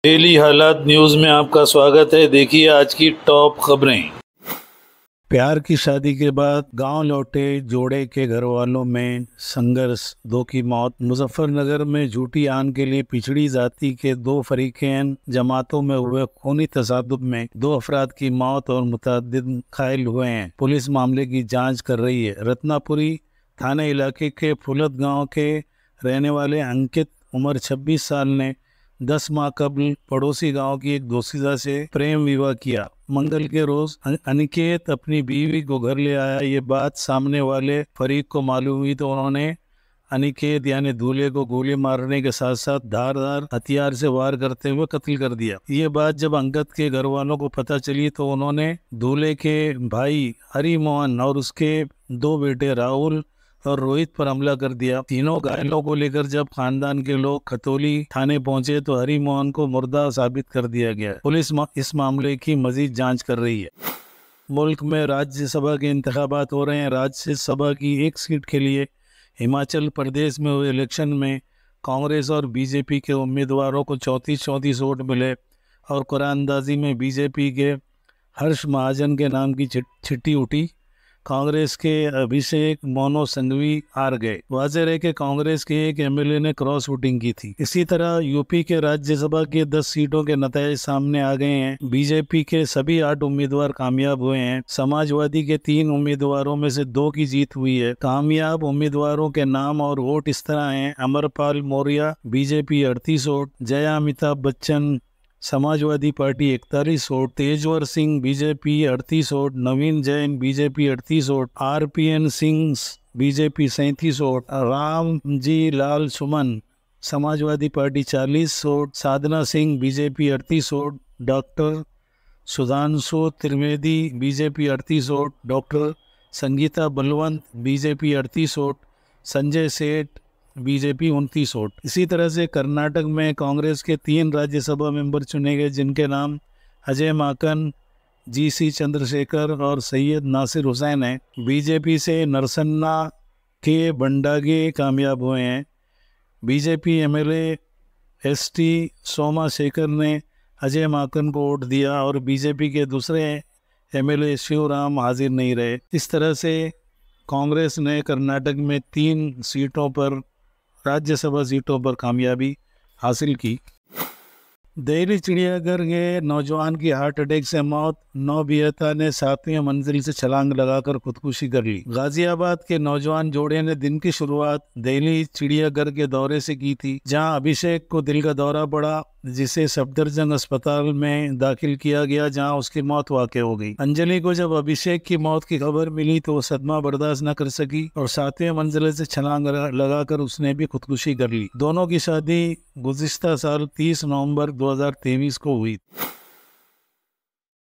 Daily हालात news में आपका स्वागत है। देखिए आज की टॉप खबरें। प्यार की शादी के बाद गांव लौटे जोड़े के घर वालों में संघर्ष, दो की मौत। मुजफ्फरनगर में झूठी आन के लिए पिछड़ी जाति के दो फरीकैन जमातों में हुए खूनी तसादुम में 2 अफराद की मौत और मुतअद्दिद घायल हुए हैं। पुलिस मामले की जांच कर रही है। रत्नापुरी थाने इलाके के फुलत गांव के रहने वाले अंकित उम्र 26 साल ने 10 माह कबल पड़ोसी गांव की एक दोस्तीदा से प्रेम विवाह किया। मंगल के रोज अनिकेत अपनी बीवी को घर ले आया। ये बात सामने वाले फरीक को मालूम हुई तो उन्होंने अनिकेत यानी दूल्हे को गोली मारने के साथ साथ धारदार हथियार से वार करते हुए कत्ल कर दिया। ये बात जब अंगद के घर वालों को पता चली तो उन्होंने दूल्हे के भाई हरि मोहन और उसके 2 बेटे राहुल और रोहित पर हमला कर दिया। तीनों घायलों को लेकर जब खानदान के लोग खतौली थाने पहुंचे तो हरि मोहन को मुर्दा साबित कर दिया गया। पुलिस इस मामले की मजीद जांच कर रही है। मुल्क में राज्यसभा के इंतखाबात हो रहे हैं। राज्यसभा की एक सीट के लिए हिमाचल प्रदेश में हुए इलेक्शन में कांग्रेस और बीजेपी के उम्मीदवारों को 34 वोट मिले और कुरानंदाजी में बीजेपी के हर्ष महाजन के नाम की चिट्ठी उठी। कांग्रेस के अभिषेक मोनो संघवी हार गए। वाज़ेह है कि कांग्रेस के एक एमएलए ने क्रॉस वोटिंग की थी। इसी तरह यूपी के राज्यसभा के 10 सीटों के नतीजे सामने आ गए हैं। बीजेपी के सभी 8 उम्मीदवार कामयाब हुए हैं। समाजवादी के 3 उम्मीदवारों में से 2 की जीत हुई है। कामयाब उम्मीदवारों के नाम और वोट इस तरह हैं: Amarpal Maurya BJP 38 vote, Jaya Amitabh Bachchan Samajwadi Party 41 vote, Tejveer Singh BJP 38 vote, Naveen Jain BJP 38 vote, RPN Singh BJP 37 vote, Ramji Lal Suman Samajwadi Party 40 vote, Sadhana Singh BJP 38 vote, doctor Sudhanshu Trivedi BJP 38 vote, doctor Sangeeta Balwant BJP 38 vote, Sanjay Seth BJP 29 vote. इसी तरह से कर्नाटक में कांग्रेस के 3 राज्यसभा मेंबर चुने गए जिनके नाम अजय माकन, जीसी चंद्रशेखर और सैयद नासिर हुसैन हैं। बीजेपी से नरसन्ना के बंडागे कामयाब हुए हैं। बीजेपी एमएलए एसटी सोमाशेखर ने अजय माकन को वोट दिया और बीजेपी के दूसरे एमएलए शिवराम हाजिर नहीं रहे। इस तरह से कांग्रेस ने कर्नाटक में 3 सीटों पर राज्यसभा सीटों पर कामयाबी हासिल की। दिल्ली चिड़ियाघर के नौजवान की हार्ट अटैक से मौत। 9 अभियंता ने 7वीं मंजिल से छलांग लगाकर खुदकुशी कर ली। गाजियाबाद के नौजवान जोड़े ने दिन की शुरुआत दिल्ली चिड़ियाघर के दौरे से की थी, जहां अभिषेक को दिल का दौरा पड़ा जिसे सफदरजंग अस्पताल में दाखिल किया गया, जहां उसकी मौत वाक़ हो गई। अंजलि को जब अभिषेक की मौत की खबर मिली तो वो सदमा बर्दाश्त न कर सकी और 7वीं मंजिल से छलांग लगाकर उसने भी खुदकुशी कर ली। दोनों की शादी गुज़िश्ता साल 30 नवंबर 2023 को हुई।